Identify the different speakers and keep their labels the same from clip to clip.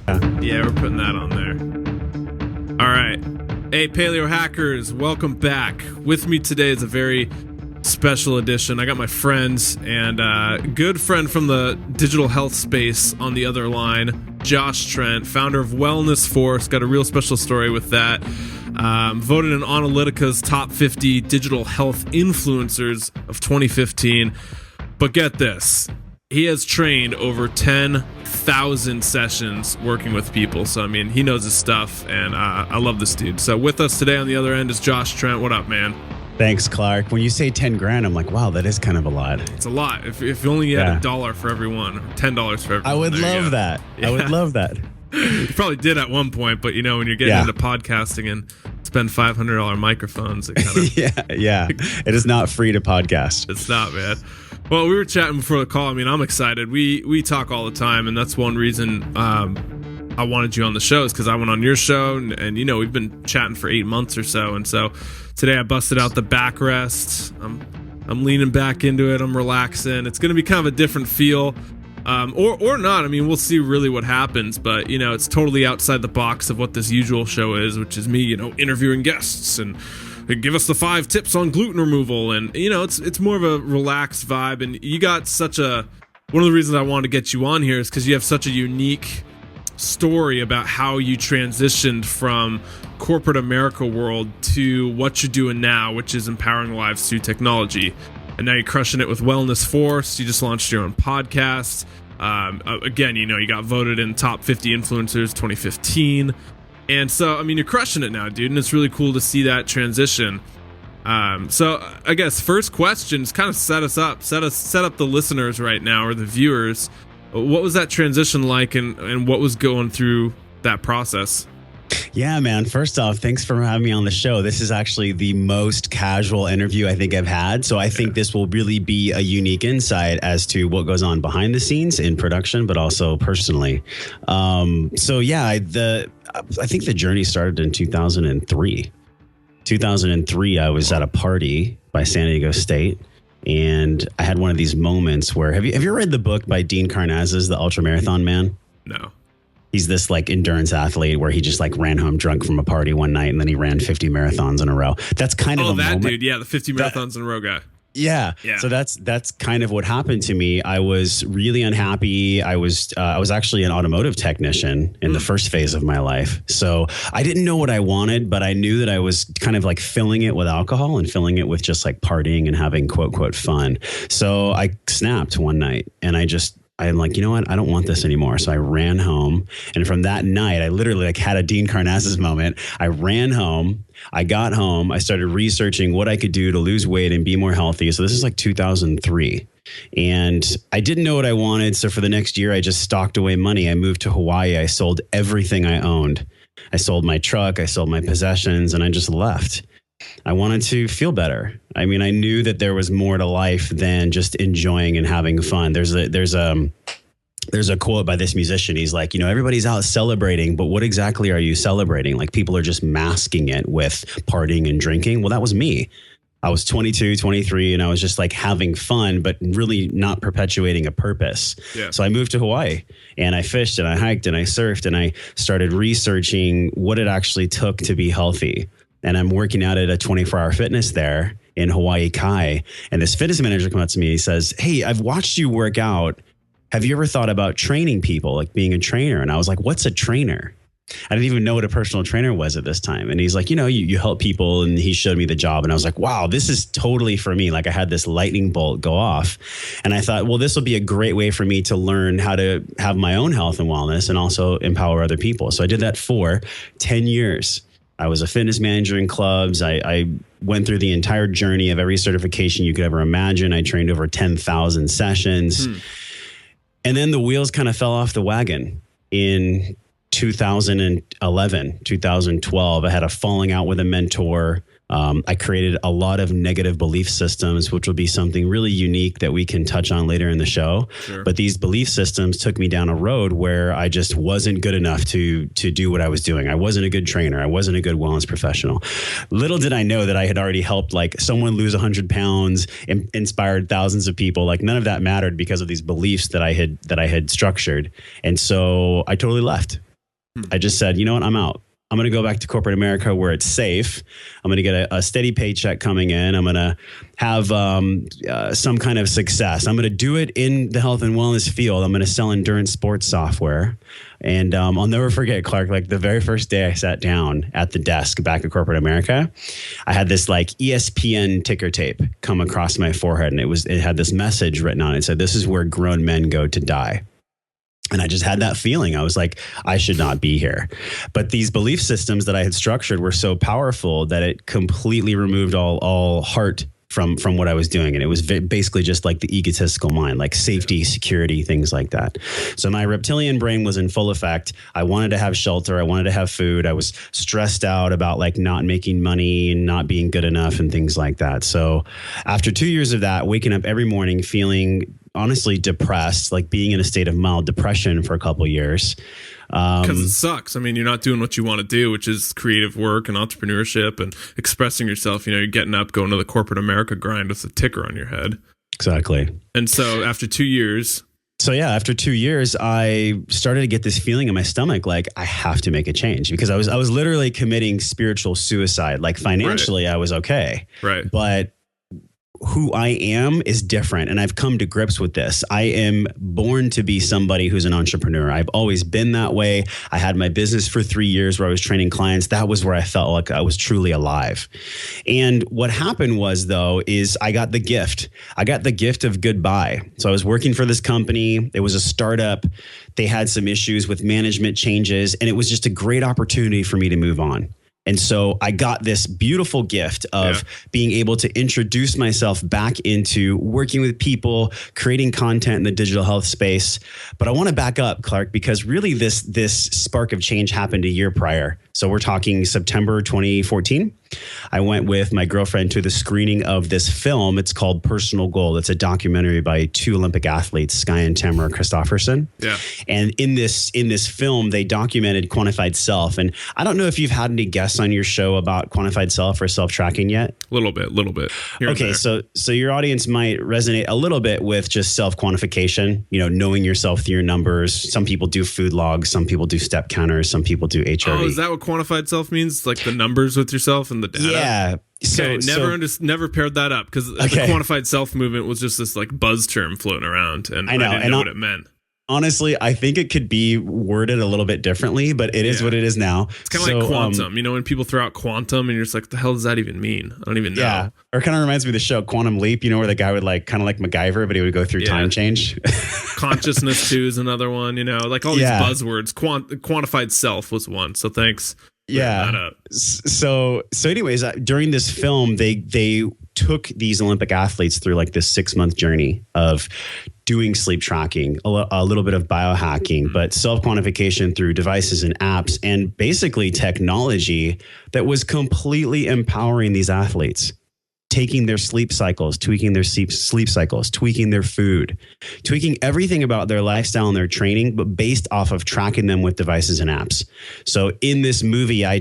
Speaker 1: Yeah, we're putting that on there. All right. Hey, Paleo Hackers, welcome back. With me today is a very special edition. I got my friends and good friend from the digital health space on the other line, Josh Trent, founder of Wellness Force. Got a real special story with that. Voted in Analytica's top 50 digital health influencers of 2015. But get this, he has trained over 10,000 sessions working with people. So, I mean, he knows his stuff, and I love this dude. So with us today on the other end is Josh Trent. What up, man?
Speaker 2: Thanks, Clark. When you say 10 grand, I'm like, wow, that is kind of a lot.
Speaker 1: It's a lot. If you only had $1 for every one, or $10 for every one.
Speaker 2: I would love that. Yeah. I would love that.
Speaker 1: You probably did at one point, but you know, when you're getting into podcasting and spend $500 microphones, it kind of
Speaker 2: yeah. It is not free to podcast.
Speaker 1: It's not, man. Well, we were chatting before the call. I mean, I'm excited. We talk all the time, and that's one reason I wanted you on the show is because I went on your show, and you know, we've been chatting for 8 months or so, and so today I busted out the backrest. I'm leaning back into it. I'm relaxing. It's going to be kind of a different feel. Or not. I mean, we'll see really what happens, but you know, it's totally outside the box of what this usual show is, which is me, you know, interviewing guests and give us the 5 tips on gluten removal, and you know, it's more of a relaxed vibe. And you got one of the reasons I wanted to get you on here is because you have such a unique story about how you transitioned from corporate America world to what you're doing now, which is empowering lives through technology. And now you're crushing it with Wellness Force. You just launched your own podcast. Again, you know, you got voted in top 50 influencers 2015. And so, I mean, you're crushing it now, dude. And it's really cool to see that transition. So I guess first question is kind of set up the listeners right now, or the viewers. What was that transition like, and what was going through that process?
Speaker 2: Yeah, man. First off, thanks for having me on the show. This is actually the most casual interview I think I've had. So I think this will really be a unique insight as to what goes on behind the scenes in production, but also personally. So yeah, I think the journey started in 2003. 2003, I was at a party by San Diego State. And I had one of these moments where, have you ever read the book by Dean Karnazes, The Ultramarathon Man?
Speaker 1: No.
Speaker 2: He's this like endurance athlete where he just like ran home drunk from a party one night and then he ran 50 marathons in a row. That's kind of a moment.
Speaker 1: Dude. Yeah, the 50 marathons in a row guy.
Speaker 2: Yeah. So that's kind of what happened to me. I was really unhappy. I was actually an automotive technician in the first phase of my life. So I didn't know what I wanted, but I knew that I was kind of like filling it with alcohol and filling it with just like partying and having quote, quote, fun. So I snapped one night and I'm like, you know what? I don't want this anymore. So I ran home. And from that night, I literally like had a Dean Karnazes moment. I ran home. I got home. I started researching what I could do to lose weight and be more healthy. So this is like 2003. And I didn't know what I wanted. So for the next year, I just stocked away money. I moved to Hawaii. I sold everything I owned. I sold my truck. I sold my possessions, and I just left. I wanted to feel better. I mean, I knew that there was more to life than just enjoying and having fun. There's a quote by this musician. He's like, you know, everybody's out celebrating, but what exactly are you celebrating? Like, people are just masking it with partying and drinking. Well, that was me. I was 22, 23, and I was just like having fun, but really not perpetuating a purpose. Yeah. So I moved to Hawaii and I fished and I hiked and I surfed and I started researching what it actually took to be healthy. And I'm working out at a 24-hour fitness there in Hawaii Kai. And this fitness manager comes up to me. He says, hey, I've watched you work out. Have you ever thought about training people, like being a trainer? And I was like, what's a trainer? I didn't even know what a personal trainer was at this time. And he's like, you know, you help people. And he showed me the job. And I was like, wow, this is totally for me. Like I had this lightning bolt go off. And I thought, well, this will be a great way for me to learn how to have my own health and wellness and also empower other people. So I did that for 10 years. I was a fitness manager in clubs. I went through the entire journey of every certification you could ever imagine. I trained over 10,000 sessions. And then the wheels kind of fell off the wagon in 2011, 2012. I had a falling out with a mentor. I created a lot of negative belief systems, which will be something really unique that we can touch on later in the show. Sure. But these belief systems took me down a road where I just wasn't good enough to do what I was doing. I wasn't a good trainer. I wasn't a good wellness professional. Little did I know that I had already helped like someone lose 100 pounds, inspired thousands of people. Like none of that mattered because of these beliefs that I had structured. And so I totally left. I just said, you know what, I'm out. I'm going to go back to corporate America where it's safe. I'm going to get a steady paycheck coming in. I'm going to have some kind of success. I'm going to do it in the health and wellness field. I'm going to sell endurance sports software. And I'll never forget, Clark, like the very first day I sat down at the desk back at corporate America, I had this like ESPN ticker tape come across my forehead. And it had this message written on it. It said, "This is where grown men go to die." And I just had that feeling. I was like, I should not be here. But these belief systems that I had structured were so powerful that it completely removed all heart from what I was doing. And it was basically just like the egotistical mind, like safety, security, things like that. So my reptilian brain was in full effect. I wanted to have shelter. I wanted to have food. I was stressed out about like not making money and not being good enough and things like that. So after 2 years of that, waking up every morning feeling honestly depressed, like being in a state of mild depression for a couple of years.
Speaker 1: Because it sucks. I mean, you're not doing what you want to do, which is creative work and entrepreneurship and expressing yourself. You know, you're getting up, going to the corporate America grind with a ticker on your head.
Speaker 2: Exactly.
Speaker 1: And so after 2 years.
Speaker 2: So yeah, after 2 years, I started to get this feeling in my stomach, like I have to make a change, because I was literally committing spiritual suicide. Like financially, right. I was okay.
Speaker 1: Right.
Speaker 2: But who I am is different. And I've come to grips with this. I am born to be somebody who's an entrepreneur. I've always been that way. I had my business for 3 years where I was training clients. That was where I felt like I was truly alive. And what happened was, though, is I got the gift. I got the gift of goodbye. So I was working for this company. It was a startup. They had some issues with management changes, and it was just a great opportunity for me to move on. And so I got this beautiful gift of being able to introduce myself back into working with people, creating content in the digital health space. But I want to back up, Clark, because really this spark of change happened a year prior. So we're talking September 2014. I went with my girlfriend to the screening of this film. It's called Personal Goal. It's a documentary by 2 Olympic athletes, Skye and Tamara Christofferson.
Speaker 1: Yeah. And
Speaker 2: in this film, they documented quantified self. And I don't know if you've had any guests on your show about quantified self or self-tracking yet.
Speaker 1: A little bit.
Speaker 2: Okay, so your audience might resonate a little bit with just self-quantification, you know, knowing yourself through your numbers. Some people do food logs, some people do step counters, some people do HRV.
Speaker 1: Oh, is that what quantified self means? Like the numbers with yourself and the data?
Speaker 2: Yeah.
Speaker 1: Never paired that up, because the quantified self movement was just this like buzz term floating around, and I didn't know what it meant.
Speaker 2: Honestly, I think it could be worded a little bit differently, but it is what it is now.
Speaker 1: It's kind of like quantum. You know, when people throw out quantum and you're just like, the hell does that even mean? I don't even know.
Speaker 2: Yeah. Or kind of reminds me of the show Quantum Leap, you know, where the guy would like kind of like MacGyver, but he would go through time change.
Speaker 1: Consciousness too is another one, you know, like all these buzzwords. Quantified self was one. So thanks.
Speaker 2: Yeah. So anyways, during this film, they took these Olympic athletes through like this 6-month journey of doing sleep tracking, a little bit of biohacking, but self-quantification through devices and apps, and basically technology that was completely empowering these athletes, taking their sleep cycles, tweaking their sleep cycles, tweaking their food, tweaking everything about their lifestyle and their training, but based off of tracking them with devices and apps. So in this movie, I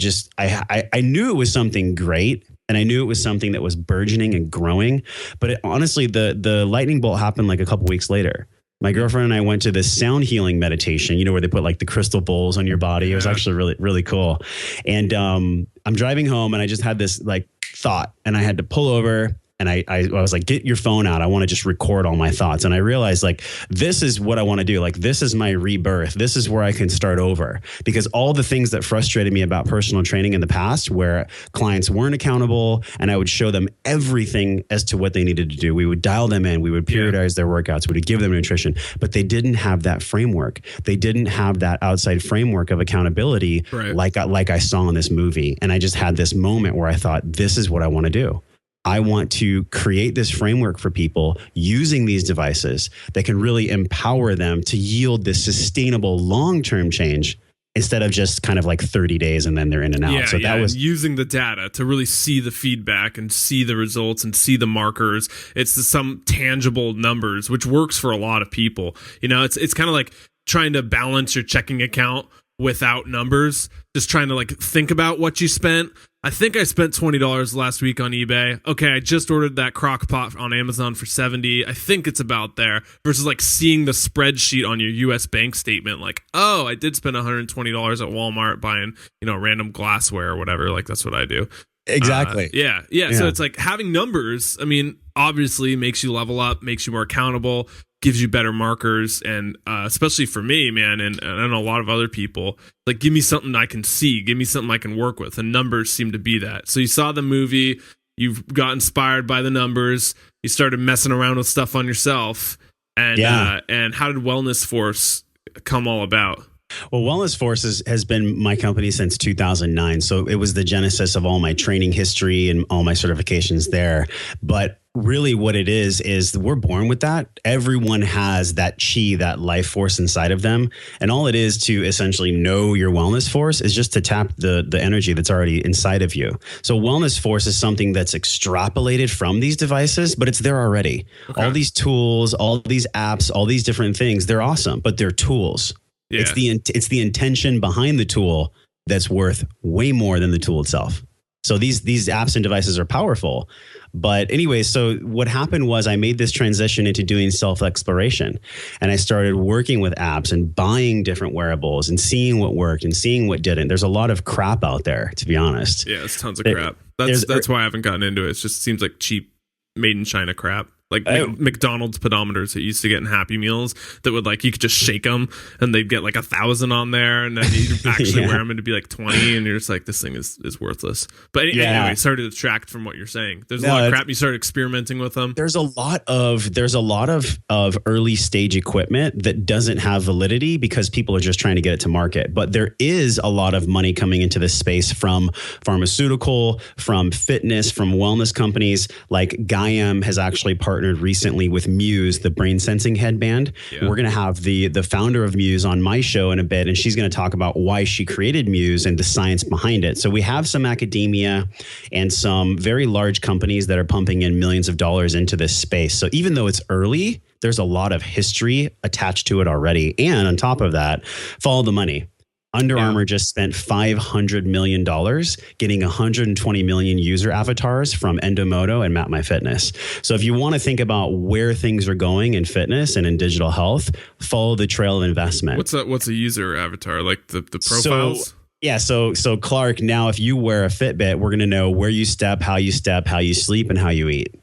Speaker 2: knew it was something great. And I knew it was something that was burgeoning and growing. But honestly, the lightning bolt happened like a couple weeks later. My girlfriend and I went to this sound healing meditation, you know, where they put like the crystal bowls on your body. It was actually really, really cool. And I'm driving home and I just had this like thought, and I had to pull over. And I was like, get your phone out. I want to just record all my thoughts. And I realized like, this is what I want to do. Like, this is my rebirth. This is where I can start over, because all the things that frustrated me about personal training in the past, where clients weren't accountable and I would show them everything as to what they needed to do. We would dial them in. We would periodize their workouts. We would give them nutrition, but they didn't have that framework. They didn't have that outside framework of accountability like I saw in this movie. And I just had this moment where I thought, this is what I want to do. I want to create this framework for people using these devices that can really empower them to yield this sustainable long-term change, instead of just kind of like 30 days and then they're in and out. So that was
Speaker 1: using the data to really see the feedback and see the results and see the markers. It's some tangible numbers, which works for a lot of people. You know, it's kind of like trying to balance your checking account without numbers, just trying to like think about what you spent. I think I spent $20 last week on eBay. Okay, I just ordered that crock pot on Amazon for $70. I think it's about there. Versus like seeing the spreadsheet on your US bank statement, like, oh, I did spend $120 at Walmart buying, random glassware or whatever. Like that's what I do.
Speaker 2: Exactly.
Speaker 1: Yeah. So it's like having numbers, I mean, obviously makes you level up, makes you more accountable, gives you better markers. And especially for me, man, and I know a lot of other people, like, give me something I can see, give me something I can work with. And numbers seem to be that. So you saw the movie, you've got inspired by the numbers, you started messing around with stuff on yourself. And how did Wellness Force come all about?
Speaker 2: Well, Wellness Force has been my company since 2009. So it was the genesis of all my training history and all my certifications there. But really what it is we're born with that. Everyone has that chi, that life force inside of them. And all it is to essentially know your wellness force is just to tap the energy that's already inside of you. So Wellness Force is something that's extrapolated from these devices, but it's there already. Okay. All these tools, all these apps, all these different things, they're awesome, but they're tools. Yeah. It's the intention behind the tool that's worth way more than the tool itself. So these apps and devices are powerful. But anyway, so what happened was I made this transition into doing self-exploration. And I started working with apps and buying different wearables and seeing what worked and seeing what didn't. There's a lot of crap out there, to be honest.
Speaker 1: Yeah, it's tons of crap. That's why I haven't gotten into it. It just seems like cheap, made in China crap. Like McDonald's pedometers that you used to get in Happy Meals that would you could just shake them and they'd get 1,000 on there, and then you actually wear them and it'd be 20, and you're just like, this thing is worthless. But anyway, sorry to detract from what you're saying. There's a lot of crap. You started experimenting with them. There's a lot
Speaker 2: of early stage equipment that doesn't have validity because people are just trying to get it to market. But there is a lot of money coming into this space from pharmaceutical, from fitness, from wellness companies. Like Gaiam has actually partnered recently with Muse, the brain sensing headband. Yeah. We're going to have the founder of Muse on my show in a bit, and she's going to talk about why she created Muse and the science behind it. So we have some academia and some very large companies that are pumping in millions of dollars into this space. So even though it's early, there's a lot of history attached to it already. And on top of that, follow the money. Under Armour just spent $500 million getting 120 million user avatars from Endomodo and MapMyFitness. So if you want to think about where things are going in fitness and in digital health, follow the trail of investment.
Speaker 1: What's a user avatar? Like the profiles?
Speaker 2: So Clark, now if you wear a Fitbit, we're going to know where you step, how you sleep, and how you eat.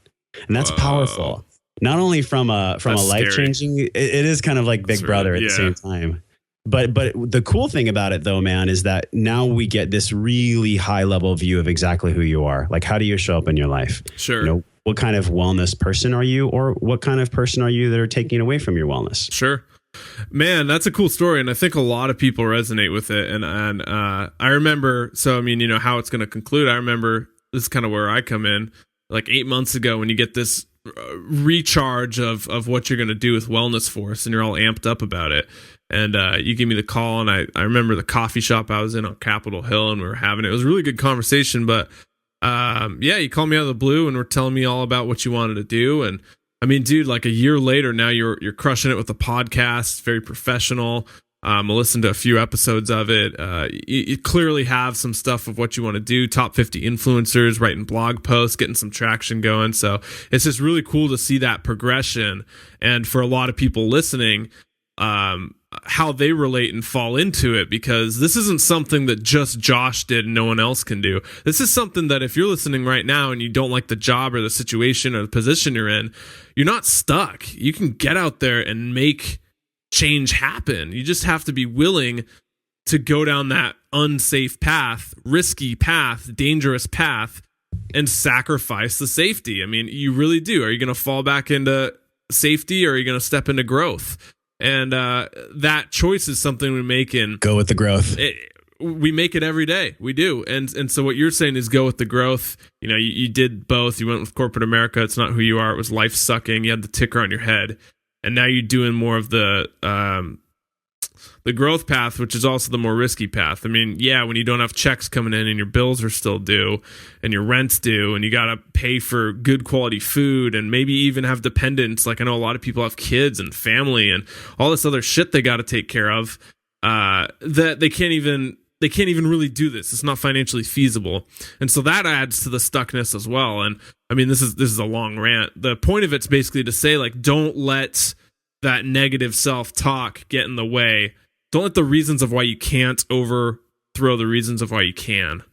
Speaker 2: And that's powerful. Not only from a life-changing, it is kind of like Big Brother at the same time. But the cool thing about it, though, man, is that now we get this really high level view of exactly who you are. Like, how do you show up in your life?
Speaker 1: Sure.
Speaker 2: What kind of wellness person are you, or what kind of person are you that are taking away from your wellness?
Speaker 1: Sure. Man, that's a cool story. And I think a lot of people resonate with it. And I remember, so, I mean, how it's going to conclude. I remember this is kind of where I come in, 8 months ago, when you get this recharge of what you're going to do with Wellness Force and you're all amped up about it. And you gave me the call, and I remember the coffee shop I was in on Capitol Hill, and we were having it. It was a really good conversation, but you called me out of the blue and were telling me all about what you wanted to do. And I mean, dude, a year later now, you're crushing it with the podcast, very professional. I listened to a few episodes of it. You clearly have some stuff of what you want to do. Top 50 influencers, writing blog posts, getting some traction going. So it's just really cool to see that progression. And for a lot of people listening, how they relate and fall into it, because this isn't something that just Josh did and no one else can do. This is something that if you're listening right now and you don't like the job or the situation or the position you're in, you're not stuck. You can get out there and make change happen. You just have to be willing to go down that unsafe path, risky path, dangerous path, and sacrifice the safety. I mean, you really do. Are you going to fall back into safety, or are you going to step into growth? And that choice is something we make
Speaker 2: go with the growth.
Speaker 1: We make it every day. We do. And so what you're saying is go with the growth. You did both. You went with corporate America. It's not who you are. It was life sucking. You had the ticker on your head. And now you're doing more of the growth path, which is also the more risky path. I mean, when you don't have checks coming in and your bills are still due and your rent's due and you got to pay for good quality food and maybe even have dependents. Like, I know a lot of people have kids and family and all this other shit they got to take care of, that they can't even they can't even really do this. It's not financially feasible. And so that adds to the stuckness as well. And I mean, this is a long rant. The point of it's basically to say, like, don't let that negative self-talk get in the way. Don't let the reasons of why you can't overthrow the reasons of why you can.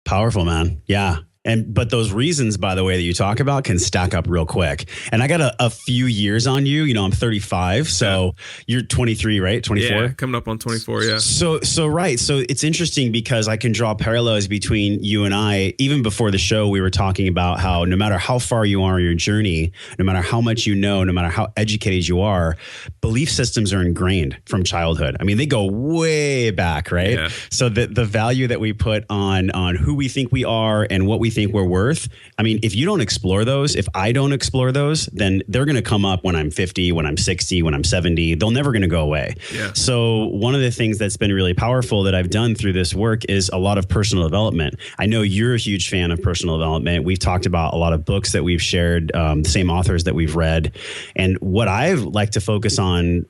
Speaker 2: Powerful, man. Yeah. But those reasons, by the way, that you talk about can stack up real quick. And I got a few years on you. You know, I'm 35, so you're 23, right? 24?
Speaker 1: Yeah, coming up on 24, yeah.
Speaker 2: So right. So it's interesting because I can draw parallels between you and I. Even before the show, we were talking about how no matter how far you are in your journey, no matter how much you know, no matter how educated you are, belief systems are ingrained from childhood. I mean, they go way back, right?
Speaker 1: Yeah.
Speaker 2: So the value that we put on who we think we are and what we think we're worth. I mean, if you don't explore those, if I don't explore those, then they're going to come up when I'm 50, when I'm 60, when I'm 70. They're never going to go away.
Speaker 1: Yeah.
Speaker 2: So one of the things that's been really powerful that I've done through this work is a lot of personal development. I know you're a huge fan of personal development. We've talked about a lot of books that we've shared, the same authors that we've read. And what I like to focus on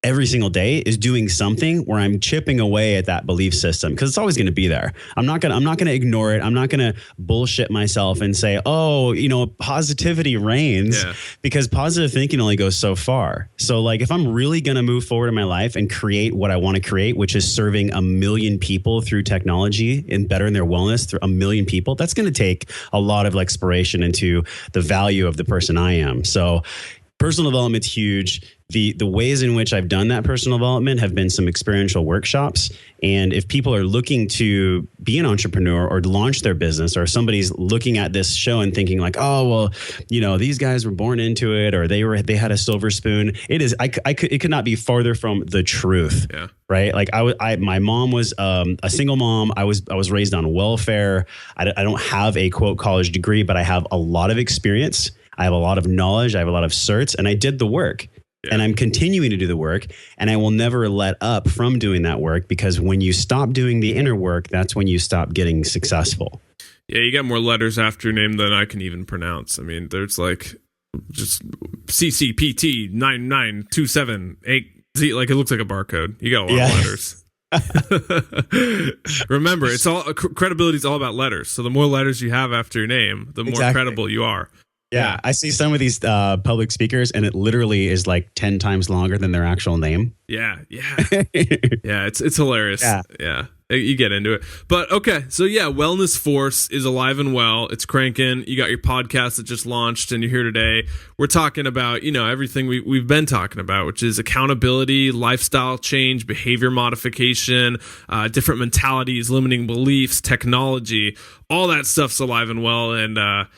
Speaker 2: every single day is doing something where I'm chipping away at that belief system, because it's always going to be there. I'm not going to ignore it. I'm not going to bullshit myself and say, oh, you know, positivity reigns, because positive thinking only goes so far. So like, if I'm really going to move forward in my life and create what I want to create, which is serving 1 million people through technology and bettering their wellness through 1 million people, that's going to take a lot of exploration into the value of the person I am. So personal development's huge. The ways in which I've done that personal development have been some experiential workshops. And if people are looking to be an entrepreneur or launch their business, or somebody's looking at this show and thinking like, oh, well, you know, these guys were born into it, or they had a silver spoon. It could not be farther from the truth.
Speaker 1: Yeah.
Speaker 2: Right. Like my mom was a single mom. I was raised on welfare. I don't have a quote college degree, but I have a lot of experience. I have a lot of knowledge. I have a lot of certs, and I did the work. And I'm continuing to do the work, and I will never let up from doing that work, because when you stop doing the inner work, that's when you stop getting successful.
Speaker 1: Yeah, you got more letters after your name than I can even pronounce. I mean, there's like just CCPT 99278Z. Like, it looks like a barcode. You got a lot of letters. Remember, it's all credibility is all about letters. So the more letters you have after your name, the more credible you are.
Speaker 2: Yeah, I see some of these public speakers, and it literally is like 10 times longer than their actual name.
Speaker 1: Yeah. It's hilarious. Yeah, you get into it. But okay, so yeah, Wellness Force is alive and well. It's cranking. You got your podcast that just launched, and you're here today. We're talking about, you know, everything we've been talking about, which is accountability, lifestyle change, behavior modification, different mentalities, limiting beliefs, technology. All that stuff's alive and well, and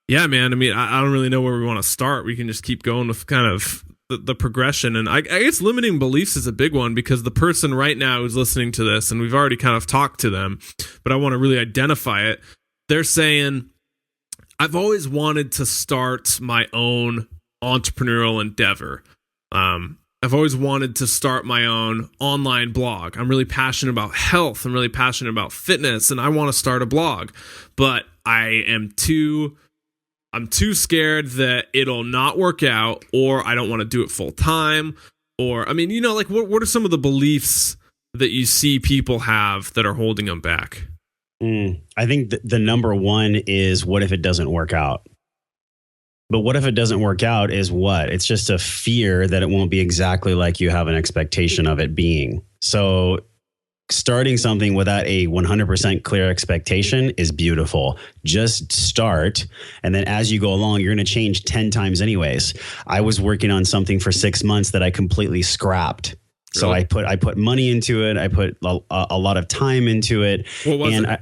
Speaker 1: yeah, man. I mean, I don't really know where we want to start. We can just keep going with kind of the progression. And I guess limiting beliefs is a big one, because the person right now who's listening to this, and we've already kind of talked to them, but I want to really identify it. They're saying, I've always wanted to start my own entrepreneurial endeavor. I've always wanted to start my own online blog. I'm really passionate about health. I'm really passionate about fitness, and I want to start a blog, but I'm too scared that it'll not work out, or I don't want to do it full time. Or, I mean, you know, like what are some of the beliefs that you see people have that are holding them back?
Speaker 2: I think the number one is, what if it doesn't work out? But what if it doesn't work out is what? It's just a fear that it won't be exactly like you have an expectation of it being. So starting something without a 100% clear expectation is beautiful. Just start. And then as you go along, you're going to change 10 times anyways. I was working on something for 6 months that I completely scrapped. So I put money into it. I put a lot of time into it.
Speaker 1: What was it?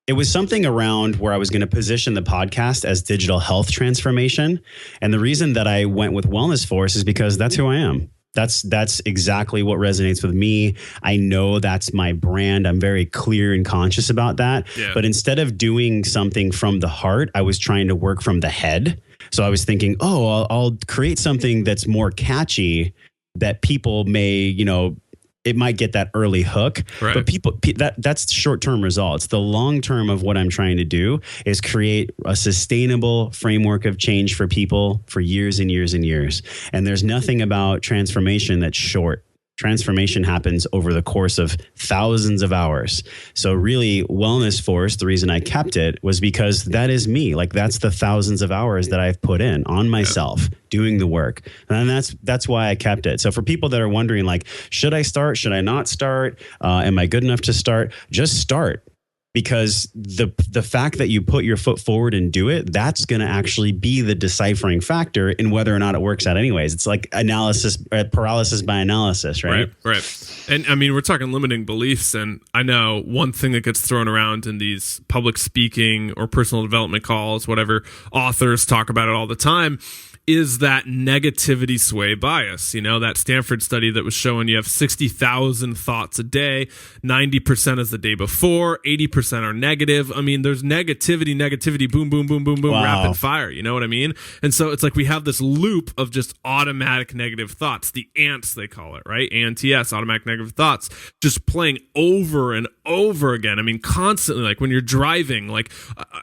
Speaker 2: It was something around where I was going to position the podcast as digital health transformation. And the reason that I went with Wellness Force is because that's who I am. That's exactly what resonates with me. I know that's my brand. I'm very clear and conscious about that. Yeah. But instead of doing something from the heart, I was trying to work from the head. So I was thinking, I'll create something that's more catchy, that people may, you know, it might get that early hook, right. But that's short-term results. The long-term of what I'm trying to do is create a sustainable framework of change for people for years and years and years. And there's nothing about transformation that's short. Transformation happens over the course of thousands of hours. So really, Wellness Force, the reason I kept it was because that is me. Like, that's the thousands of hours that I've put in on myself, doing the work. And that's why I kept it. So for people that are wondering, like, should I start? Should I not start? Am I good enough to start? Just start. Because the fact that you put your foot forward and do it, that's going to actually be the deciphering factor in whether or not it works out anyways. It's like paralysis by analysis, right?
Speaker 1: Right. And I mean, we're talking limiting beliefs. And I know one thing that gets thrown around in these public speaking or personal development calls, whatever, authors talk about it all the time, is that negativity sway bias. You know, that Stanford study that was showing you have 60,000 thoughts a day, 90% is the day before, 80% are negative. I mean, there's negativity, boom, boom, boom, boom, boom,
Speaker 2: wow.
Speaker 1: Rapid fire. You know what I mean? And so it's like we have this loop of just automatic negative thoughts, the ants, they call it, right? ANTS, automatic negative thoughts, just playing over and over again. I mean, constantly, like when you're driving, like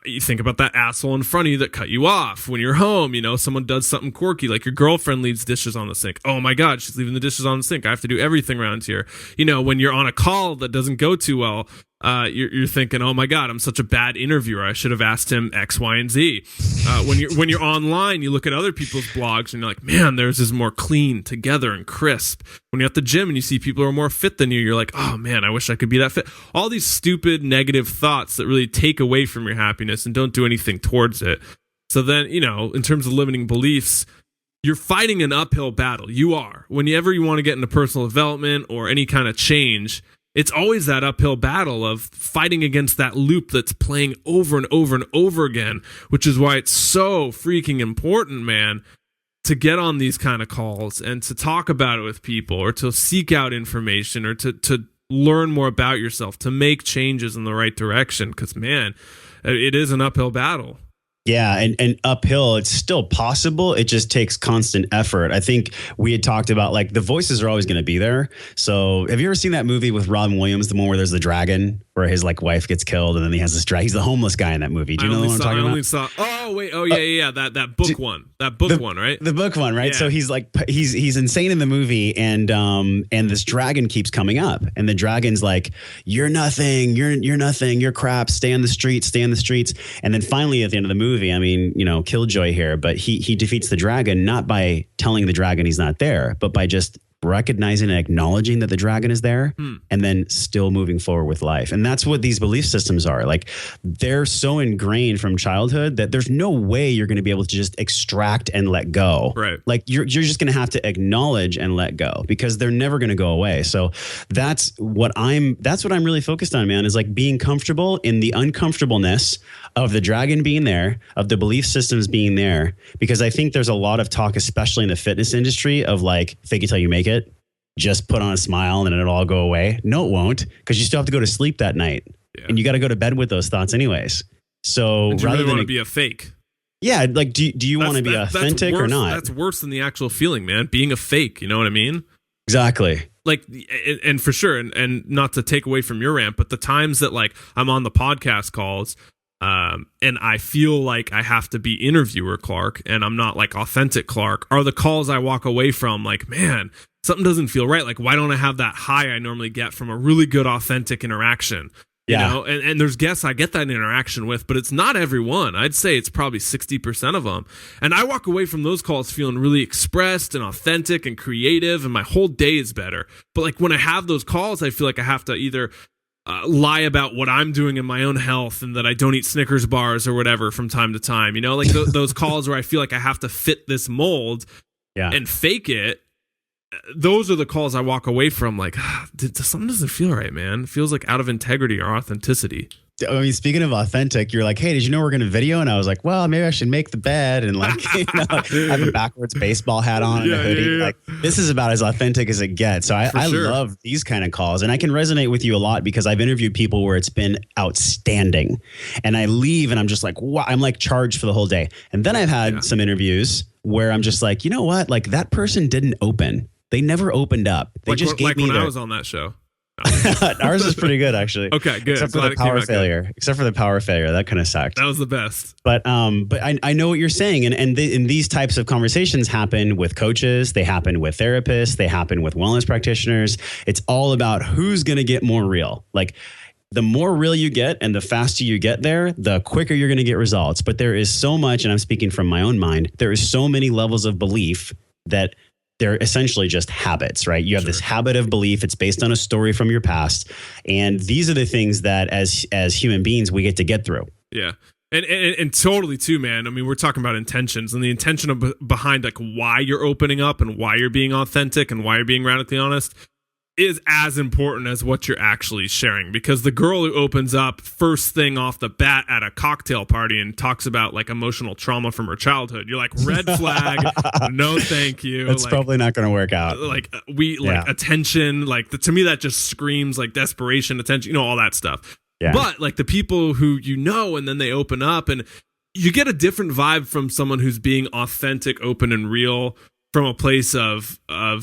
Speaker 1: you think about that asshole in front of you that cut you off. When you're home, you know, someone does something quirky, like your girlfriend leaves dishes on the sink. Oh my God, she's leaving the dishes on the sink. I have to do everything around here. You know, when you're on a call that doesn't go too well, you're thinking, oh my God, I'm such a bad interviewer. I should have asked him X, Y, and Z. When you're online, you look at other people's blogs and you're like, man, theirs is more clean, together, and crisp. When you're at the gym and you see people who are more fit than you, you're like, oh man, I wish I could be that fit. All these stupid negative thoughts that really take away from your happiness and don't do anything towards it. So then, you know, in terms of limiting beliefs, you're fighting an uphill battle. You are. Whenever you want to get into personal development or any kind of change, it's always that uphill battle of fighting against that loop that's playing over and over and over again, which is why it's so freaking important, man, to get on these kind of calls and to talk about it with people or to seek out information or to learn more about yourself, to make changes in the right direction. Because, man, it is an uphill battle.
Speaker 2: Yeah. And uphill, it's still possible. It just takes constant effort. I think we had talked about, like, the voices are always going to be there. So have you ever seen that movie with Robin Williams, the one where there's the dragon, where his like wife gets killed and then he has this dragon? He's the homeless guy in that movie. Do you know what I'm talking about?
Speaker 1: Oh, wait. Oh, yeah. That book one. That book one, right? The
Speaker 2: book one, right?
Speaker 1: Yeah.
Speaker 2: So he's like, he's insane in the movie, and this dragon keeps coming up, and the dragon's like, you're nothing, you're nothing, you're crap, stay on the streets. And then finally at the end of the movie, I mean, you know, killjoy here, but he defeats the dragon, not by telling the dragon he's not there, but by just recognizing and acknowledging that the dragon is there and then still moving forward with life. And that's what these belief systems are. Like, they're so ingrained from childhood that there's no way you're going to be able to just extract and let go.
Speaker 1: Right.
Speaker 2: Like, you're just going to have to acknowledge and let go, because they're never going to go away. So that's what I'm really focused on, man, is like being comfortable in the uncomfortableness of the dragon being there, of the belief systems being there, because I think there's a lot of talk, especially in the fitness industry, of like, fake it till you make it, just put on a smile and it'll all go away. No, it won't, because you still have to go to sleep that night, and you got to go to bed with those thoughts anyways. So
Speaker 1: and you
Speaker 2: rather
Speaker 1: really
Speaker 2: than
Speaker 1: want to be a fake.
Speaker 2: Yeah, like, do you want to be authentic or not?
Speaker 1: That's worse than the actual feeling, man. Being a fake, you know what I mean?
Speaker 2: Exactly.
Speaker 1: Like, and for sure, and not to take away from your rant, but the times that, like, I'm on the podcast calls, and I feel like I have to be interviewer Clark, and I'm not like authentic Clark, are the calls I walk away from like, man, something doesn't feel right. Like, why don't I have that high I normally get from a really good authentic interaction? You know, and there's guests I get that interaction with, but it's not everyone. I'd say it's probably 60% of them. And I walk away from those calls feeling really expressed and authentic and creative, and my whole day is better. But like, when I have those calls, I feel like I have to either lie about what I'm doing in my own health and that I don't eat Snickers bars or whatever from time to time. You know, like those calls where I feel like I have to fit this mold and fake it. Those are the calls I walk away from like, something doesn't feel right, man. It feels like out of integrity or authenticity.
Speaker 2: I mean, speaking of authentic, you're like, hey, did you know we're going to video? And I was like, well, maybe I should make the bed and like, you know, have a backwards baseball hat on and a hoodie. Yeah. Like, this is about as authentic as it gets. So I love these kind of calls, and I can resonate with you a lot because I've interviewed people where it's been outstanding, and I leave and I'm just like, wow, I'm like charged for the whole day. And then I've had some interviews where I'm just like, you know what? Like, that person didn't open. They never opened up. They just gave me
Speaker 1: when I was on that show.
Speaker 2: Ours is pretty good, actually.
Speaker 1: Okay, good.
Speaker 2: Except for the power failure. Except for the power failure, that kind of sucked.
Speaker 1: That was the best.
Speaker 2: But I know what you're saying, and these types of conversations happen with coaches. They happen with therapists. They happen with wellness practitioners. It's all about who's going to get more real. Like, the more real you get and the faster you get there, the quicker you're going to get results. But there is so much, and I'm speaking from my own mind, there is so many levels of belief that they're essentially just habits, right? You have this habit of belief. It's based on a story from your past. And these are the things that as human beings, we get through.
Speaker 1: Yeah. And totally too, man. I mean, we're talking about intentions, and the intention behind like why you're opening up and why you're being authentic and why you're being radically honest is as important as what you're actually sharing. Because the girl who opens up first thing off the bat at a cocktail party and talks about like emotional trauma from her childhood, you're like, red flag, no thank you.
Speaker 2: That's
Speaker 1: like,
Speaker 2: probably not going to work out.
Speaker 1: Like attention, like to me that just screams like desperation, attention, you know, all that stuff. Yeah. But like the people who you know, and then they open up, and you get a different vibe from someone who's being authentic, open, and real from a place of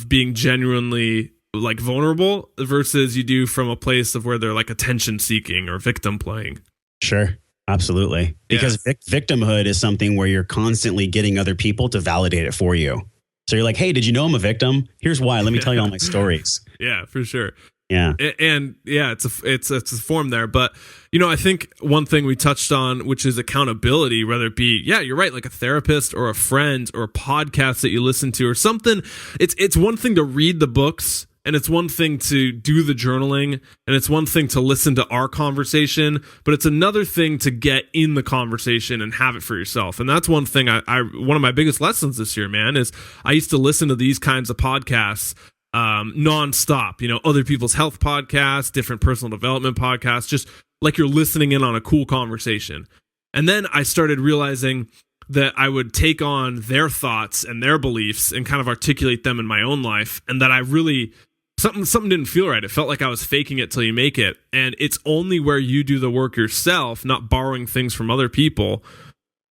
Speaker 1: being genuinely like vulnerable versus you do from a place of where they're like attention seeking or victim playing.
Speaker 2: Sure. Absolutely. Because victimhood is something where you're constantly getting other people to validate it for you. So you're like, hey, did you know I'm a victim? Here's why. Let me tell you all my stories.
Speaker 1: Yeah, for sure.
Speaker 2: Yeah.
Speaker 1: And yeah, it's a form there. But, you know, I think one thing we touched on, which is accountability, whether it be, yeah, you're right, like a therapist or a friend or a podcast that you listen to or something. It's one thing to read the books, and it's one thing to do the journaling, and it's one thing to listen to our conversation, but it's another thing to get in the conversation and have it for yourself. And that's one thing one of my biggest lessons this year, man, is I used to listen to these kinds of podcasts nonstop, you know, other people's health podcasts, different personal development podcasts, just like you're listening in on a cool conversation. And then I started realizing that I would take on their thoughts and their beliefs and kind of articulate them in my own life. And that I really, something didn't feel right. It felt like I was faking it till you make it. And it's only where you do the work yourself, not borrowing things from other people,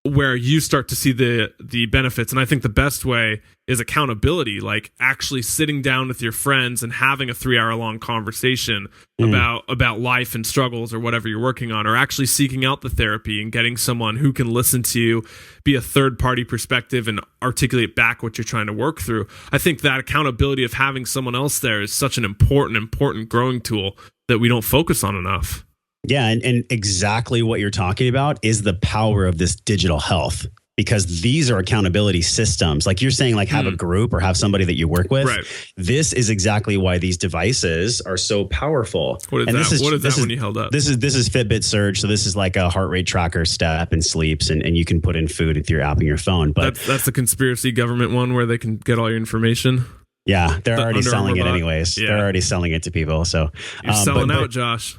Speaker 1: where you start to see the benefits. And I think the best way is accountability, like actually sitting down with your friends and having a 3-hour long conversation about life and struggles or whatever you're working on, or actually seeking out the therapy and getting someone who can listen to you, be a third party perspective and articulate back what you're trying to work through. I think that accountability of having someone else there is such an important growing tool that we don't focus on enough.
Speaker 2: Yeah. And exactly what you're talking about is the power of this digital health, because these are accountability systems. Like you're saying, like have a group or have somebody that you work with. Right. This is exactly why these devices are so powerful.
Speaker 1: What is that? What is that when you held up?
Speaker 2: This is Fitbit Surge. So this is like a heart rate tracker, step and sleeps, and you can put in food with your app on your phone. But
Speaker 1: that's the conspiracy government one where they can get all your information.
Speaker 2: Yeah, they're already selling it anyways. Yeah. They're already selling it to people. So
Speaker 1: you're selling out, Josh.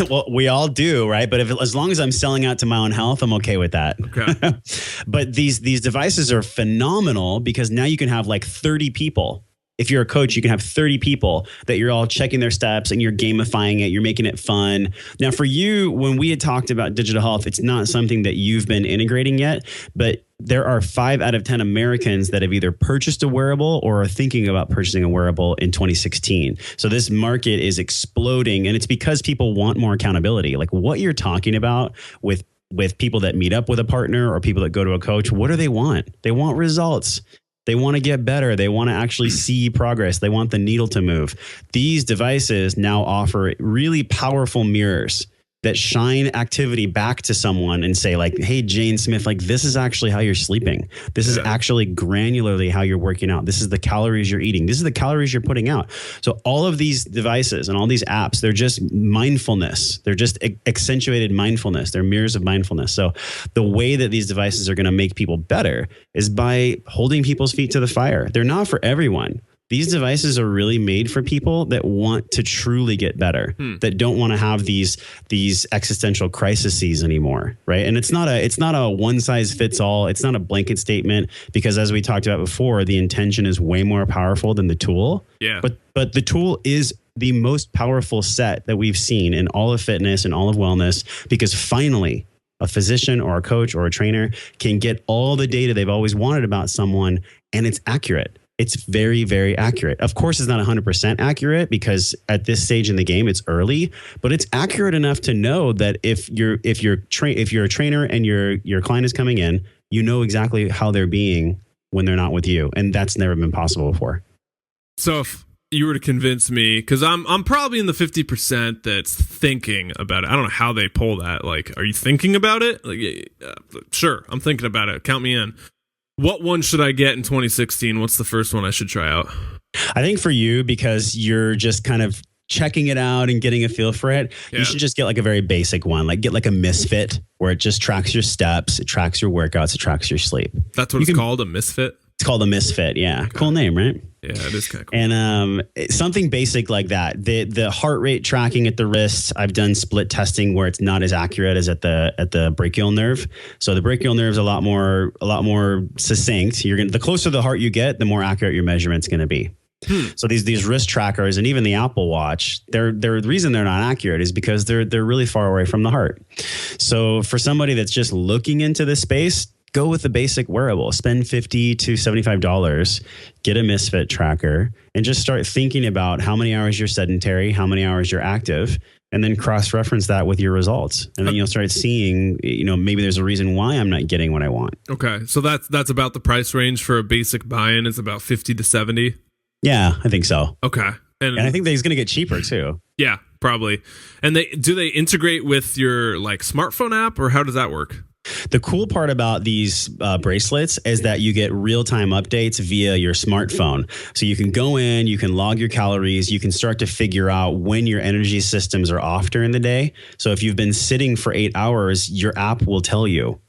Speaker 2: Well, we all do, right? But as long as I'm selling out to my own health, I'm okay with that.
Speaker 1: Okay.
Speaker 2: But these devices are phenomenal because now you can have like 30 people. If you're a coach, you can have 30 people that you're all checking their steps and you're gamifying it. You're making it fun. Now, for you, when we had talked about digital health, it's not something that you've been integrating yet, but there are 5 out of 10 Americans that have either purchased a wearable or are thinking about purchasing a wearable in 2016. So this market is exploding, and it's because people want more accountability. Like what you're talking about with people that meet up with a partner or people that go to a coach, what do they want? They want results. They want to get better. They want to actually see progress. They want the needle to move. These devices now offer really powerful mirrors that shine activity back to someone and say like, hey, Jane Smith, like this is actually how you're sleeping. This is actually granularly how you're working out. This is the calories you're eating. This is the calories you're putting out. So all of these devices and all these apps, they're just mindfulness. They're just accentuated mindfulness. They're mirrors of mindfulness. So the way that these devices are going to make people better is by holding people's feet to the fire. They're not for everyone. These devices are really made for people that want to truly get better, that don't want to have these existential crises anymore, right? And it's not a one size fits all. It's not a blanket statement because, as we talked about before, the intention is way more powerful than the tool.
Speaker 1: Yeah.
Speaker 2: But the tool is the most powerful set that we've seen in all of fitness and all of wellness, because finally, a physician or a coach or a trainer can get all the data they've always wanted about someone, and it's accurate. It's very, very accurate. Of course, it's not 100% accurate because at this stage in the game, it's early, but it's accurate enough to know that if you're a trainer and your client is coming in, you know exactly how they're being when they're not with you, and that's never been possible before.
Speaker 1: So if you were to convince me, because I'm probably in the 50% that's thinking about it. I don't know how they pull that. Like, are you thinking about it? Like, sure, I'm thinking about it. Count me in. What one should I get in 2016? What's the first one I should try out?
Speaker 2: I think for you, because you're just kind of checking it out and getting a feel for it, you should just get like a very basic one. Like get like a Misfit where it just tracks your steps, it tracks your workouts, it tracks your sleep.
Speaker 1: That's what it's called, a Misfit?
Speaker 2: It's called a Misfit, yeah. Okay. Cool name, right?
Speaker 1: Yeah, it is kind of cool.
Speaker 2: And something basic like that. The heart rate tracking at the wrist, I've done split testing where it's not as accurate as at the brachial nerve. So the brachial nerve is a lot more succinct. The closer the heart you get, the more accurate your measurement's going to be. So these wrist trackers and even the Apple Watch, the reason they're not accurate is because they're really far away from the heart. So for somebody that's just looking into this space, go with the basic wearable. Spend $50 to $75, get a Misfit tracker, and just start thinking about how many hours you're sedentary, how many hours you're active, and then cross-reference that with your results. And then you'll start seeing, maybe there's a reason why I'm not getting what I want.
Speaker 1: Okay, so that's about the price range for a basic buy-in is about 50 to 70?
Speaker 2: Yeah, I think so.
Speaker 1: Okay.
Speaker 2: And I think that he's going to get cheaper too.
Speaker 1: Yeah, probably. And do they integrate with your like smartphone app, or how does that work?
Speaker 2: The cool part about these bracelets is that you get real-time updates via your smartphone. So you can go in, you can log your calories, you can start to figure out when your energy systems are off during the day. So if you've been sitting for 8 hours, your app will tell you.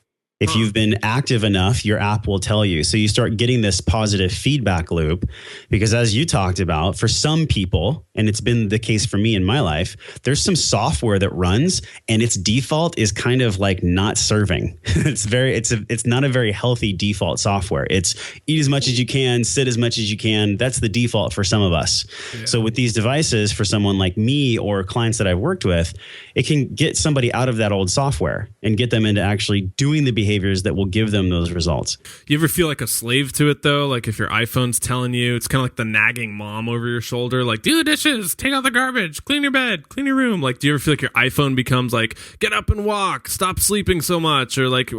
Speaker 2: If you've been active enough, your app will tell you. So you start getting this positive feedback loop because as you talked about, for some people, and it's been the case for me in my life, there's some software that runs and its default is kind of like not serving. It's not a very healthy default software. It's eat as much as you can, sit as much as you can. That's the default for some of us. Yeah. So with these devices, for someone like me or clients that I've worked with, it can get somebody out of that old software and get them into actually doing the behaviors that will give them those results.
Speaker 1: You ever feel like a slave to it though? Like if your iPhone's telling you, it's kind of like the nagging mom over your shoulder, like do the dishes, take out the garbage, clean your bed, clean your room. Like, do you ever feel like your iPhone becomes like, get up and walk, stop sleeping so much, or like,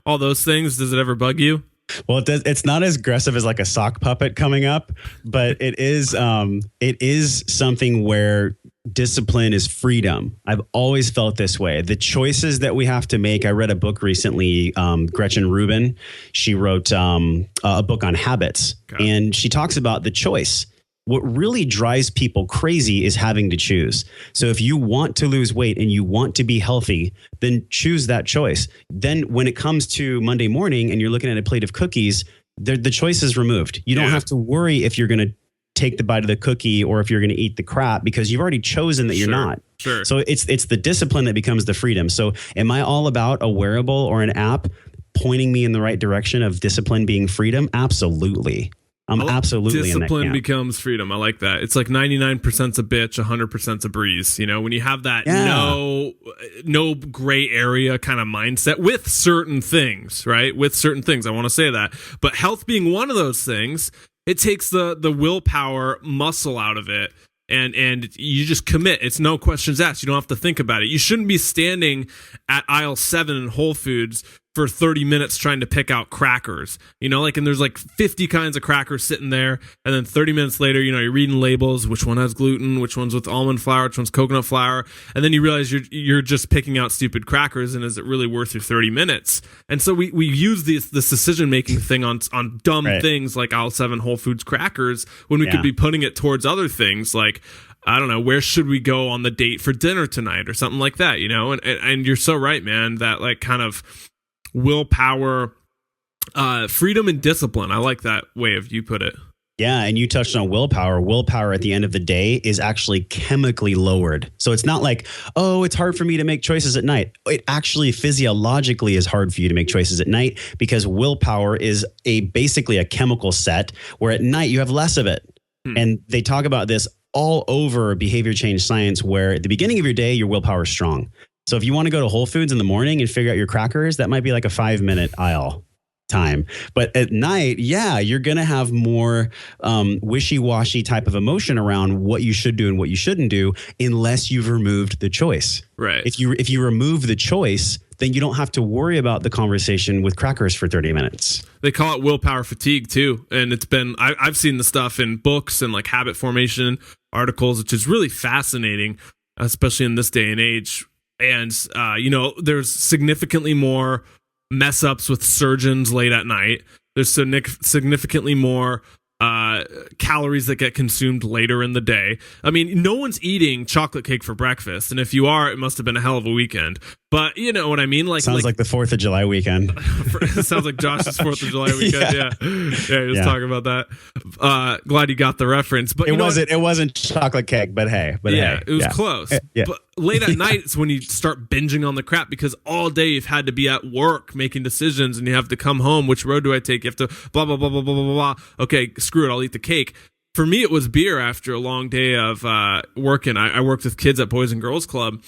Speaker 1: all those things? Does it ever bug you?
Speaker 2: Well, it's not as aggressive as like a sock puppet coming up, but it is something where discipline is freedom. I've always felt this way. The choices that we have to make. I read a book recently, Gretchen Rubin. She wrote a book on habits, and she talks about the choice. What really drives people crazy is having to choose. So if you want to lose weight and you want to be healthy, then choose that choice. Then when it comes to Monday morning and you're looking at a plate of cookies, the choice is removed. You don't have to worry if you're going to take the bite of the cookie or if you're going to eat the crap because you've already chosen that you're not.
Speaker 1: Sure.
Speaker 2: So it's the discipline that becomes the freedom. So am I all about a wearable or an app pointing me in the right direction of discipline being freedom? Absolutely. I'm absolutely in that
Speaker 1: discipline
Speaker 2: camp.
Speaker 1: Becomes freedom. I like that. It's like 99%'s a bitch, 100%'s a breeze. When you have that no gray area kind of mindset with certain things, right? With certain things, I want to say that. But health being one of those things, it takes the willpower muscle out of it. And you just commit. It's no questions asked. You don't have to think about it. You shouldn't be standing at aisle 7 in Whole Foods for 30 minutes trying to pick out crackers, and there's like 50 kinds of crackers sitting there. And then 30 minutes later, you're reading labels, which one has gluten, which one's with almond flour, which one's coconut flour. And then you realize you're just picking out stupid crackers. And is it really worth your 30 minutes? And so we use this decision-making thing on dumb things like aisle 7 Whole Foods crackers when we could be putting it towards other things like, I don't know, where should we go on the date for dinner tonight or something like that, and you're so right, man, that like kind of willpower, freedom and discipline. I like that way of you put it.
Speaker 2: Yeah. And you touched on willpower. Willpower at the end of the day is actually chemically lowered. So it's not like, oh, it's hard for me to make choices at night. It actually physiologically is hard for you to make choices at night because willpower is basically a chemical set where at night you have less of it. And they talk about this all over behavior change science where at the beginning of your day, your willpower is strong. So if you want to go to Whole Foods in the morning and figure out your crackers, that might be like a 5-minute aisle. time. But at night, yeah, you're going to have more wishy-washy type of emotion around what you should do and what you shouldn't do, unless you've removed the choice.
Speaker 1: Right.
Speaker 2: If you remove the choice, then you don't have to worry about the conversation with crackers for 30 minutes.
Speaker 1: They call it willpower fatigue too. And it's been, I've seen the stuff in books and like habit formation articles, which is really fascinating, especially in this day and age. And, there's significantly more mess ups with surgeons late at night. There's significantly more calories that get consumed later in the day. I mean, no one's eating chocolate cake for breakfast, and if you are, it must have been a hell of a weekend. But you know what I mean?
Speaker 2: Sounds like the 4th of July weekend.
Speaker 1: Sounds like Josh's 4th of July weekend. Yeah, he was talking about that. Glad you got the reference. But
Speaker 2: it wasn't chocolate cake, but hey,
Speaker 1: it was close.
Speaker 2: Yeah.
Speaker 1: But late at night is when you start binging on the crap, because all day you've had to be at work making decisions, and you have to come home. Which road do I take? You have to blah blah blah blah blah blah blah. Okay, screw it. I'll eat the cake. For me, it was beer after a long day of working. I worked with kids at Boys and Girls Club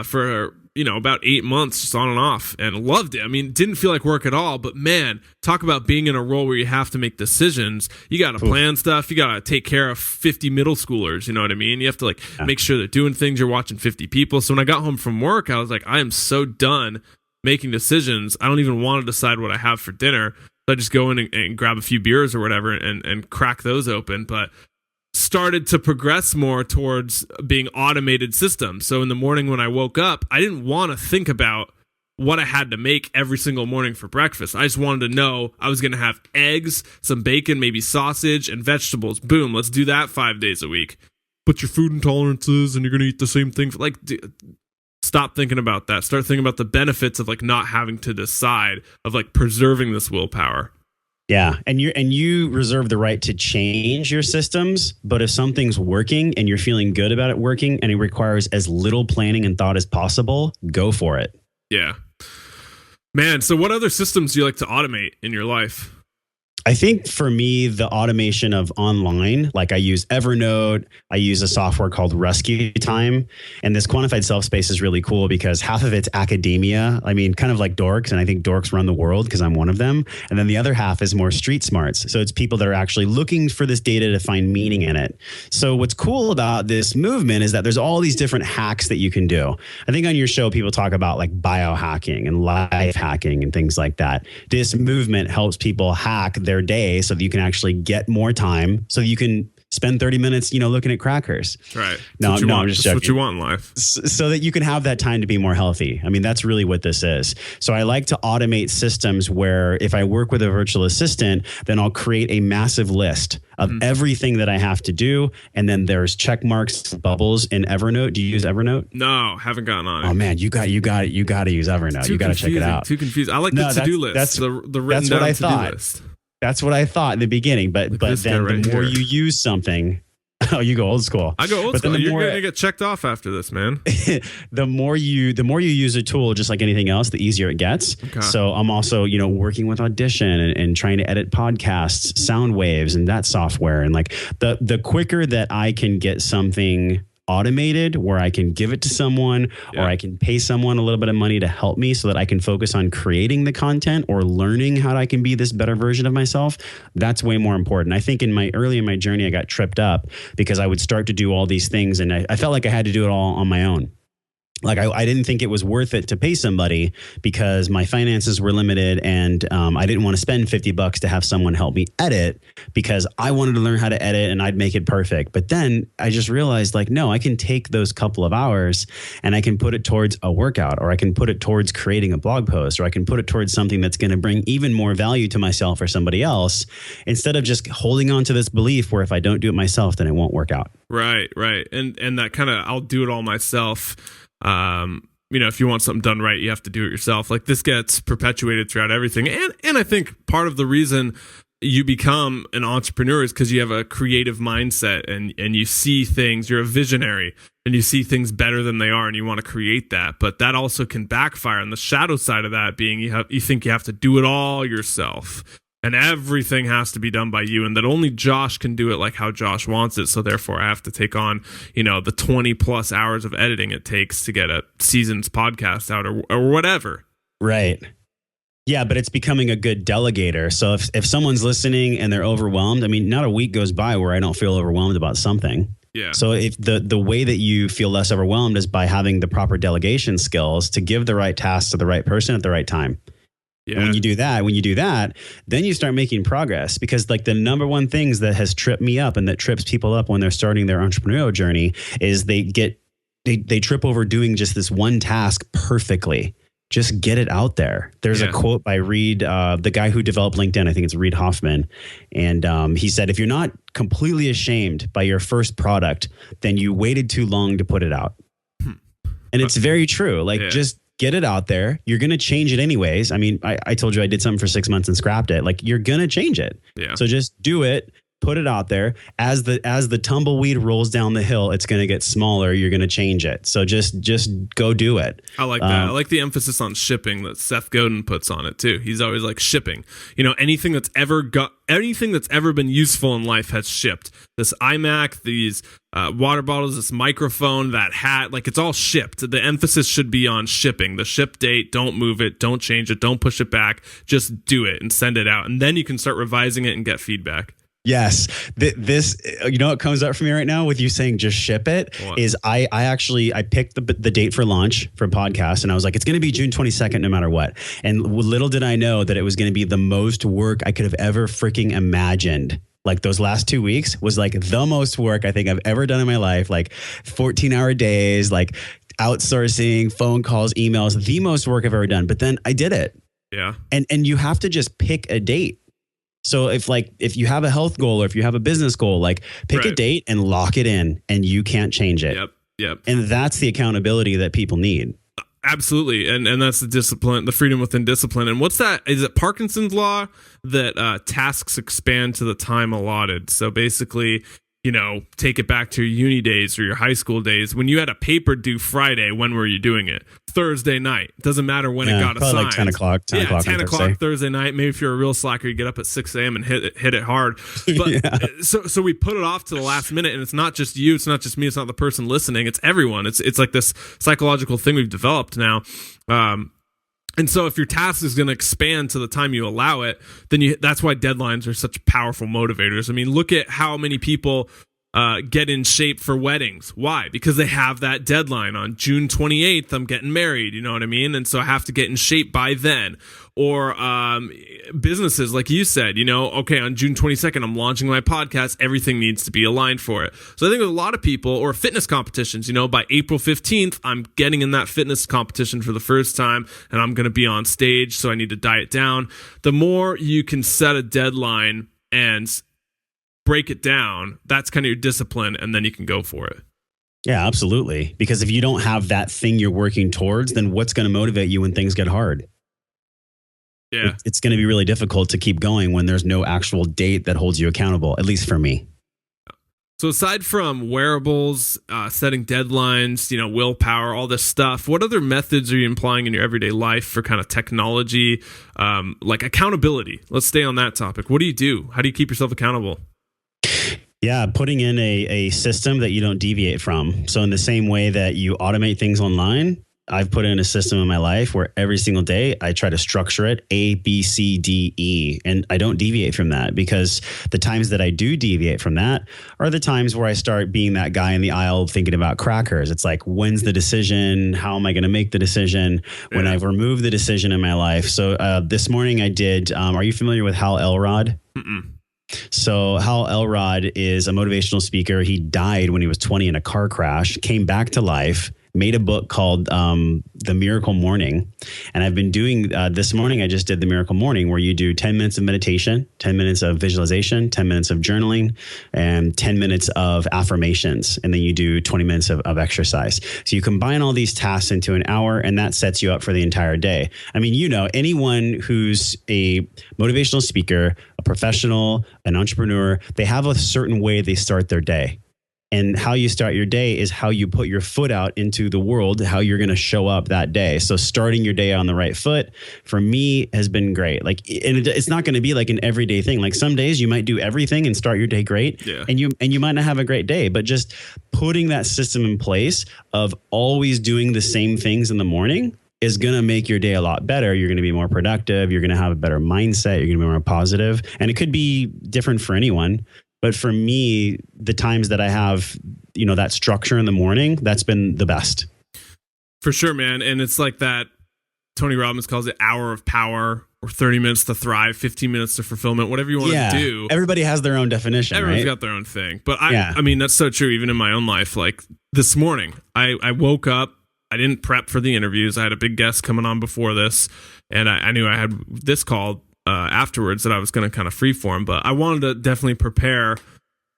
Speaker 1: for about 8 months, just on and off, and loved it. I mean, it didn't feel like work at all, but man, talk about being in a role where you have to make decisions. You got to plan stuff. You got to take care of 50 middle schoolers. You know what I mean? You have to make sure they're doing things. You're watching 50 people. So when I got home from work, I was like, I am so done making decisions. I don't even want to decide what I have for dinner. So I just go in and grab a few beers or whatever and crack those open. But started to progress more towards being automated systems. So in the morning when I woke up, I didn't want to think about what I had to make every single morning for breakfast. I just wanted to know I was going to have eggs, some bacon, maybe sausage, and vegetables. Boom, let's do that 5 days a week. But your food intolerances, and you're going to eat the same thing. Stop thinking about that. Start thinking about the benefits of not having to decide, of preserving this willpower.
Speaker 2: Yeah, and you reserve the right to change your systems, but if something's working and you're feeling good about it working and it requires as little planning and thought as possible, go for it.
Speaker 1: Yeah. Man, so what other systems do you like to automate in your life?
Speaker 2: I think for me, the automation of online, I use Evernote, I use a software called Rescue Time. And this quantified self space is really cool because half of it's academia. I mean, kind of like dorks. And I think dorks run the world because I'm one of them. And then the other half is more street smarts. So it's people that are actually looking for this data to find meaning in it. So what's cool about this movement is that there's all these different hacks that you can do. I think on your show, people talk about biohacking and life hacking and things like that. This movement helps people hack their day so that you can actually get more time, so you can spend 30 minutes, looking at crackers.
Speaker 1: Right.
Speaker 2: No, I'm just joking.
Speaker 1: That's what you want in life.
Speaker 2: So that you can have that time to be more healthy. I mean, that's really what this is. So I like to automate systems where if I work with a virtual assistant, then I'll create a massive list of everything that I have to do. And then there's check marks, bubbles in Evernote. Do you use Evernote?
Speaker 1: No, haven't gotten on it.
Speaker 2: Oh man, you got to use Evernote. You got to check it out.
Speaker 1: Too confusing. I like the to-do list. That's the written down to-do list.
Speaker 2: That's what I thought in the beginning, but then the more you use something, you go old school.
Speaker 1: I go old school. You're going to get checked off after this, man.
Speaker 2: the more you use a tool, just like anything else, the easier it gets. Okay. So I'm also, working with Audition and trying to edit podcasts, sound waves, and that software. And the quicker that I can get something automated where I can give it to someone or I can pay someone a little bit of money to help me so that I can focus on creating the content or learning how I can be this better version of myself, that's way more important. I think early in my journey, I got tripped up because I would start to do all these things and I felt like I had to do it all on my own. I didn't think it was worth it to pay somebody because my finances were limited and I didn't want to spend $50 to have someone help me edit because I wanted to learn how to edit and I'd make it perfect. But then I just realized no, I can take those couple of hours and I can put it towards a workout or I can put it towards creating a blog post or I can put it towards something that's going to bring even more value to myself or somebody else instead of just holding on to this belief where if I don't do it myself, then it won't work out. Right.
Speaker 1: And that kind of, I'll do it all myself. If you want something done right, you have to do it yourself. This gets perpetuated throughout everything. And I think part of the reason you become an entrepreneur is because you have a creative mindset and you see things, you're a visionary and you see things better than they are and you want to create that. But that also can backfire. And the shadow side of that being you think you have to do it all yourself. And everything has to be done by you, and that only Josh can do it like how Josh wants it. So therefore, I have to take on, the 20 plus hours of editing it takes to get a season's podcast out or whatever.
Speaker 2: Right. Yeah, but it's becoming a good delegator. So if someone's listening and they're overwhelmed, I mean, not a week goes by where I don't feel overwhelmed about something.
Speaker 1: Yeah.
Speaker 2: So if the way that you feel less overwhelmed is by having the proper delegation skills to give the right task to the right person at the right time. Yeah. And when you do that, then you start making progress, because like the number one things that has tripped me up and that trips people up when they're starting their entrepreneurial journey is they trip over doing just this one task perfectly. Just get it out there. There's a quote by Reid, the guy who developed LinkedIn. I think it's Reid Hoffman. And he said, if you're not completely ashamed by your first product, then you waited too long to put it out. And it's very true. Like, just get it out there. You're going to change it anyways. I mean, I told you I did something for 6 months and scrapped it. Like, you're going to change it. Yeah. So just do it. Put it out there. As the tumbleweed rolls down the hill, it's going to get smaller. You're going to change it. So just go do it.
Speaker 1: I like that. I like the emphasis on shipping that Seth Godin puts on it too. He's always like, shipping. You know, anything that's ever been useful in life has shipped. This iMac, these water bottles, this microphone, that hat, like, it's all shipped. The emphasis should be on shipping. The ship date, don't move it, don't change it, don't push it back. Just do it and send it out, and then you can start revising it and get feedback.
Speaker 2: Yes. This, you know, what comes up for me right now with you saying just ship it is I picked the date for launch for a podcast, and I was like, it's going to be June 22nd, no matter what. And little did I know that it was going to be the most work I could have ever freaking imagined. Like, those last 2 weeks was like the most work I think I've ever done in my life. Like 14-hour days, like outsourcing, phone calls, emails, the most work I've ever done. But then I did it. Yeah. And you have to just pick a date. So if you have a health goal or if you have a business goal, like, pick a date and lock it in, and you can't change it. Yep. And that's the accountability that people need.
Speaker 1: Absolutely. And that's the discipline, the freedom within discipline. And what's that? Is it Parkinson's law that tasks expand to the time allotted? So basically, you know, take it back to your uni days or your high school days. When you had a paper due Friday, when were you doing it? Thursday night. Doesn't matter when it got assigned.
Speaker 2: Like 10 o'clock. 10
Speaker 1: o'clock Thursday night. Maybe if you're a real slacker, you get up at 6 a.m. and hit it hard. But so we put it off to the last minute, and it's not just you, it's not just me, it's not the person listening, it's everyone. It's like this psychological thing we've developed now. And so if your task is going to expand to the time you allow it, then that's why deadlines are such powerful motivators. I mean, look at how many people get in shape for weddings. Why? Because they have that deadline. On June 28th, I'm getting married. You know what I mean? And so I have to get in shape by then. Or businesses, like you said, you know, okay, on June 22nd, I'm launching my podcast. Everything needs to be aligned for it. So I think with a lot of people, or fitness competitions, you know, by April 15th, I'm getting in that fitness competition for the first time, and I'm going to be on stage, so I need to diet down. The more you can set a deadline and break it down, that's kind of your discipline, and then you can go for it.
Speaker 2: Yeah, absolutely. Because if you don't have that thing you're working towards, then what's going to motivate you when things get hard? Yeah, it's going to be really difficult to keep going when there's no actual date that holds you accountable, at least for me.
Speaker 1: So aside from wearables, setting deadlines, you know, willpower, all this stuff, what other methods are you employing in your everyday life for kind of technology, like accountability? Let's stay on that topic. What do you do? How do you keep yourself accountable?
Speaker 2: Yeah, putting in a system that you don't deviate from. So in the same way that you automate things online, I've put in a system in my life where every single day I try to structure it A, B, C, D, E. And I don't deviate from that, because the times that I do deviate from that are the times where I start being that guy in the aisle thinking about crackers. It's like, when's the decision? How am I going to make the decision? When I've removed the decision in my life. So this morning I did, are you familiar with Hal Elrod? Mm-mm. So Hal Elrod is a motivational speaker. He died when he was 20 in a car crash, came back to life, made a book called The Miracle Morning. And I've been doing, this morning, I just did The Miracle Morning, where you do 10 minutes of meditation, 10 minutes of visualization, 10 minutes of journaling, and 10 minutes of affirmations. And then you do 20 minutes of exercise. So you combine all these tasks into an hour, and that sets you up for the entire day. I mean, you know, anyone who's a motivational speaker, a professional, an entrepreneur, they have a certain way they start their day. And how you start your day is how you put your foot out into the world, how you're going to show up that day. So starting your day on the right foot, for me, has been great. Like, and it's not going to be like an everyday thing. Like, some days you might do everything and start your day great, and you might not have a great day. But just putting that system in place of always doing the same things in the morning is going to make your day a lot better. You're going to be more productive. You're going to have a better mindset. You're going to be more positive. And it could be different for anyone. But for me, the times that I have, that structure in the morning, that's been the best.
Speaker 1: For sure, man. And it's like that Tony Robbins calls it hour of power, or 30 minutes to thrive, 15 minutes to fulfillment, whatever you want to do.
Speaker 2: Everybody has their own definition.
Speaker 1: Everyone's got their own thing. But I mean, that's so true. Even in my own life, like this morning, I woke up, I didn't prep for the interviews. I had a big guest coming on before this, and I knew I had this call afterwards that I was going to kind of freeform, but I wanted to definitely prepare,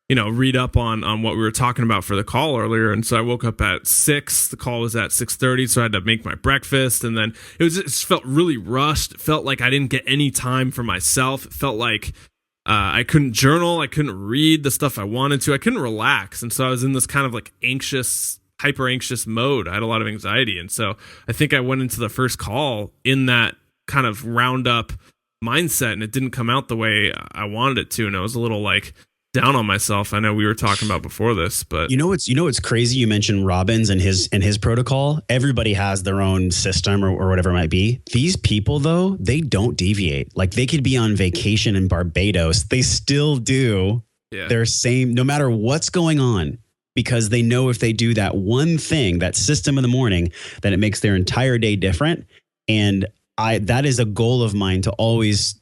Speaker 1: read up on what we were talking about for the call earlier. And so I woke up at 6, the call was at 6:30. So I had to make my breakfast, and then it just felt really rushed. It felt like I didn't get any time for myself. It felt like I couldn't journal. I couldn't read the stuff I wanted to. I couldn't relax. And so I was in this kind of like hyper anxious mode. I had a lot of anxiety. And so I think I went into the first call in that kind of roundup mindset, and it didn't come out the way I wanted it to. And I was a little like down on myself. I know we were talking about before this, but
Speaker 2: it's crazy. You mentioned Robbins and his protocol. Everybody has their own system or whatever it might be. These people though, they don't deviate. Like they could be on vacation in Barbados. They still do their same, no matter what's going on, because they know if they do that one thing, that system in the morning, then it makes their entire day different. And that is a goal of mine to always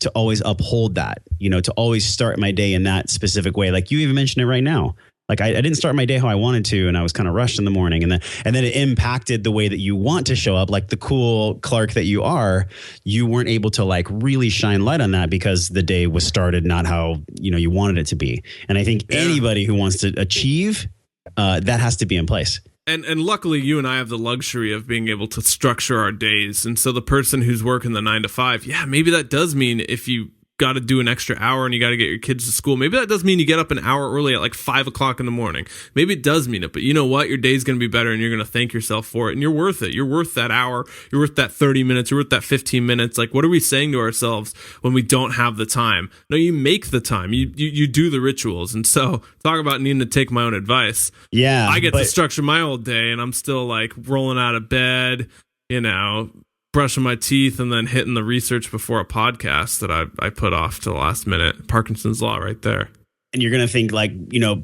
Speaker 2: uphold that, to always start my day in that specific way. Like you even mentioned it right now. Like I didn't start my day how I wanted to, and I was kind of rushed in the morning, and then it impacted the way that you want to show up. Like the cool Clark that you are, you weren't able to like really shine light on that because the day was started not how you wanted it to be. And I think anybody who wants to achieve that has to be in place.
Speaker 1: And luckily, you and I have the luxury of being able to structure our days. And so the person who's working the 9 to 5, maybe that does mean if you got to do an extra hour and you got to get your kids to school, maybe that does mean you get up an hour early at like 5 o'clock in the morning. Maybe it does mean it, but you know what? Your day's going to be better, and you're going to thank yourself for it. And you're worth it. You're worth that hour. You're worth that 30 minutes. You're worth that 15 minutes. Like, what are we saying to ourselves when we don't have the time? No, you make the time. You do the rituals. And so talk about needing to take my own advice.
Speaker 2: Yeah.
Speaker 1: I get to structure my whole day, and I'm still like rolling out of bed, brushing my teeth, and then hitting the research before a podcast that I put off to the last minute. Parkinson's law right there.
Speaker 2: And you're going to think like,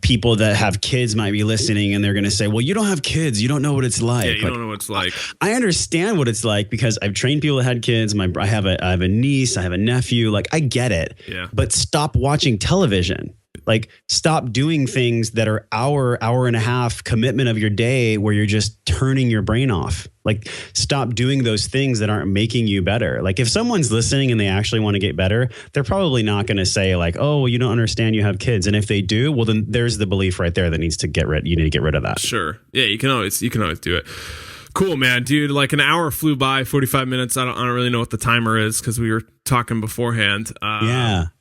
Speaker 2: people that have kids might be listening, and they're going to say, well, you don't have kids. You don't know what it's like.
Speaker 1: Yeah, you don't know what it's like.
Speaker 2: I understand what it's like because I've trained people that had kids. I have a niece. I have a nephew. Like I get it.
Speaker 1: Yeah.
Speaker 2: But stop watching television. Like stop doing things that are hour and a half commitment of your day where you're just turning your brain off. Like stop doing those things that aren't making you better. Like if someone's listening and they actually want to get better, they're probably not going to say like, oh, well, you don't understand you have kids. And if they do, well, then there's the belief right there that you need to get rid of that.
Speaker 1: Sure. Yeah, you can always do it. Cool, man, dude. Like an hour flew by, 45 minutes. I don't really know what the timer is because we were talking beforehand.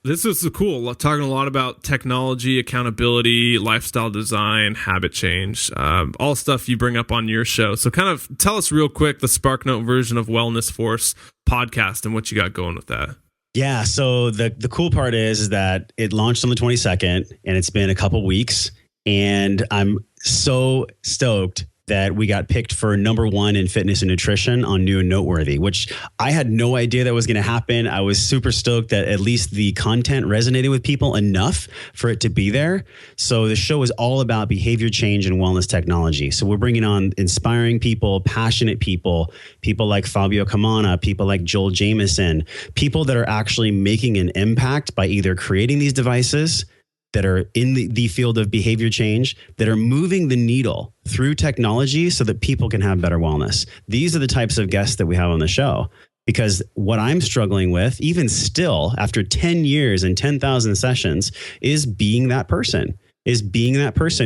Speaker 1: This is cool. Talking a lot about technology, accountability, lifestyle design, habit change, all stuff you bring up on your show. So kind of tell us real quick the SparkNote version of Wellness Force podcast and what you got going with that.
Speaker 2: Yeah. So the cool part is that it launched on the 22nd, and it's been a couple weeks, and I'm so stoked that we got picked for number 1 in fitness and nutrition on New and Noteworthy, which I had no idea that was going to happen. I was super stoked that at least the content resonated with people enough for it to be there. So the show is all about behavior change and wellness technology. So we're bringing on inspiring people, passionate people like Fabio Camana, people like Joel Jameson, people that are actually making an impact by either creating these devices that are in the field of behavior change, that are moving the needle through technology so that people can have better wellness. These are the types of guests that we have on the show. Because what I'm struggling with, even still, after 10 years and 10,000 sessions, is being that person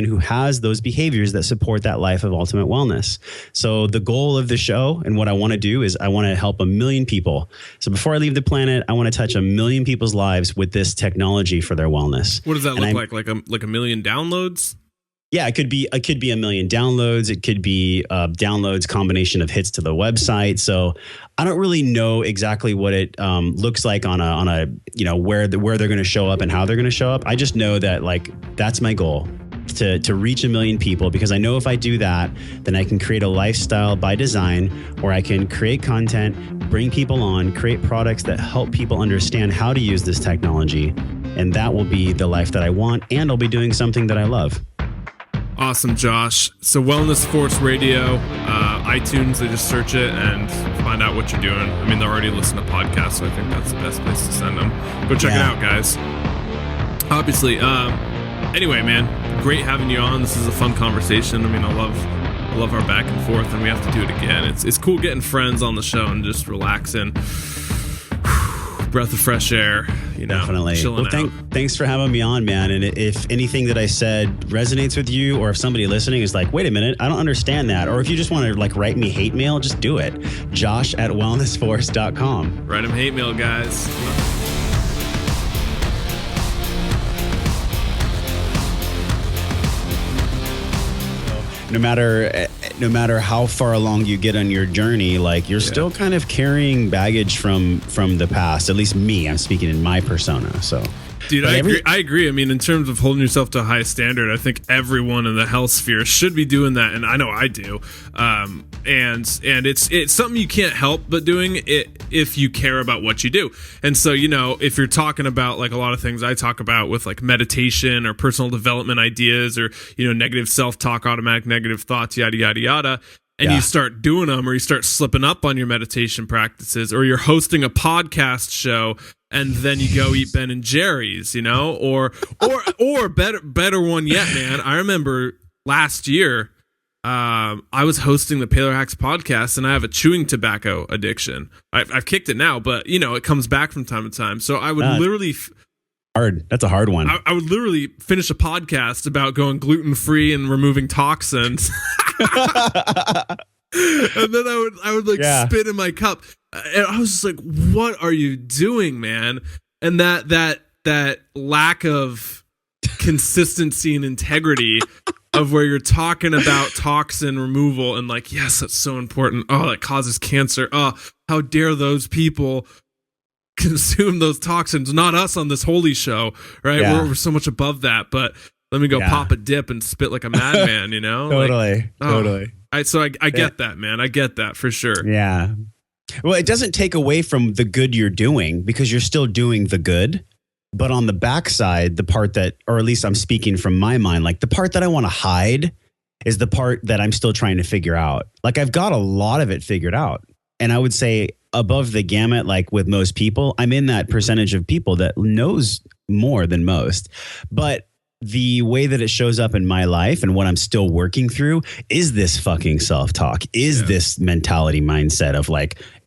Speaker 2: who has those behaviors that support that life of ultimate wellness. So the goal of the show and what I want to do is I want to help 1 million people. So before I leave the planet, I want to touch 1 million people's lives with this technology for their wellness.
Speaker 1: What does that look like? Like a million downloads?
Speaker 2: Yeah, it could be 1 million downloads. It could be downloads, combination of hits to the website. So I don't really know exactly what it looks like on a where they're going to show up and how they're going to show up. I just know that like that's my goal. to reach 1 million people, because I know if I do that, then I can create a lifestyle by design where I can create content, bring people on, create products that help people understand how to use this technology. And that will be the life that I want. And I'll be doing something that I love.
Speaker 1: Awesome, Josh. So Wellness Force Radio, iTunes, they just search it and find out what you're doing. I mean, they're already listening to podcasts, so I think that's the best place to send them. Go check it out, guys. Obviously. Anyway, man, great having you on. This is a fun conversation. I mean, I love our back and forth, and we have to do it again. It's cool getting friends on the show and just relaxing. Breath of fresh air,
Speaker 2: Definitely. Well, thanks for having me on, man. And if anything that I said resonates with you, or if somebody listening is like, wait a minute, I don't understand that, or if you just want to write me hate mail, just do it. Josh@wellnessforce.com.
Speaker 1: Write him hate mail, guys.
Speaker 2: No matter how far along you get on your journey, you're still kind of carrying baggage from the past. At least me, I'm speaking in my persona. So,
Speaker 1: dude, I agree. I mean, in terms of holding yourself to a high standard, I think everyone in the health sphere should be doing that, and I know I do. And it's something you can't help but doing it if you care about what you do. And so, if you're talking about a lot of things I talk about with meditation or personal development ideas, or negative self-talk, automatic negative thoughts, yada yada yada, and you start doing them, or you start slipping up on your meditation practices, or you're hosting a podcast show and then you go eat Ben and Jerry's, or better one yet, man. I remember last year, I was hosting the Paleo Hacks podcast, and I have a chewing tobacco addiction. I've kicked it now, but it comes back from time to time. So I would literally
Speaker 2: hard. That's a hard one.
Speaker 1: I would literally finish a podcast about going gluten-free and removing toxins. And then I would spit in my cup. And I was just like, what are you doing, man? And that lack of consistency and integrity of where you're talking about toxin removal and yes, that's so important. Oh, that causes cancer. Oh, how dare those people consume those toxins? Not us on this holy show, right?
Speaker 2: Yeah.
Speaker 1: We're so much above that, but let me go pop a dip and spit like a madman,
Speaker 2: Totally.
Speaker 1: So I get that, man. I get that for sure.
Speaker 2: Yeah. Well, it doesn't take away from the good you're doing, because you're still doing the good. But on the backside, the part that, or at least I'm speaking from my mind, the part that I want to hide is the part that I'm still trying to figure out. I've got a lot of it figured out. And I would say above the gamut, with most people, I'm in that percentage of people that knows more than most. But the way that it shows up in my life and what I'm still working through is this fucking self-talk, is this mentality mindset of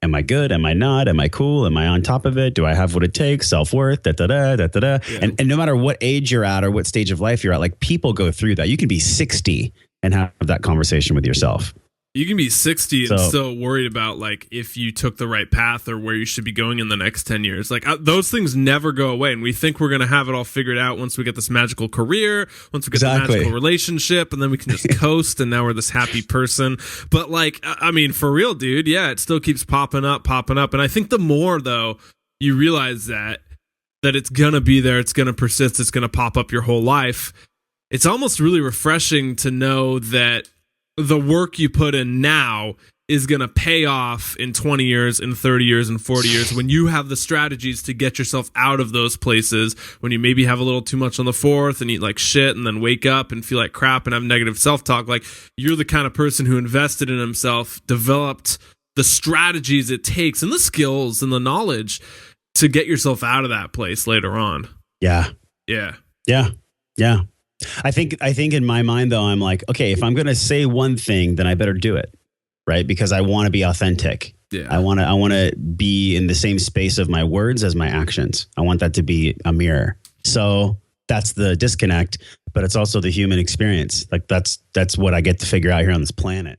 Speaker 2: am I good? Am I not? Am I cool? Am I on top of it? Do I have what it takes? Self-worth, da-da-da, da-da-da. Yeah. And no matter what age you're at or what stage of life you're at, people go through that. You can be 60 and have that conversation with yourself.
Speaker 1: You can be 60 and still worried about if you took the right path or where you should be going in the next 10 years. Those things never go away. And we think we're going to have it all figured out once we get this magical career, once we get the magical relationship, and then we can just coast. And now we're this happy person. But for real, dude. Yeah, it still keeps popping up. And I think the more though, you realize that it's going to be there. It's going to persist. It's going to pop up your whole life. It's almost really refreshing to know that the work you put in now is going to pay off in 20 years, in 30 years, in 40 years, when you have the strategies to get yourself out of those places, when you maybe have a little too much on the fourth and eat like shit and then wake up and feel like crap and have negative self-talk. You're the kind of person who invested in himself, developed the strategies it takes and the skills and the knowledge to get yourself out of that place later on.
Speaker 2: Yeah.
Speaker 1: Yeah.
Speaker 2: Yeah. Yeah. I think in my mind, though, I'm okay, if I'm going to say one thing, then I better do it. Right. Because I want to be authentic.
Speaker 1: Yeah.
Speaker 2: I want to be in the same space of my words as my actions. I want that to be a mirror. So that's the disconnect, but it's also the human experience. That's what I get to figure out here on this planet.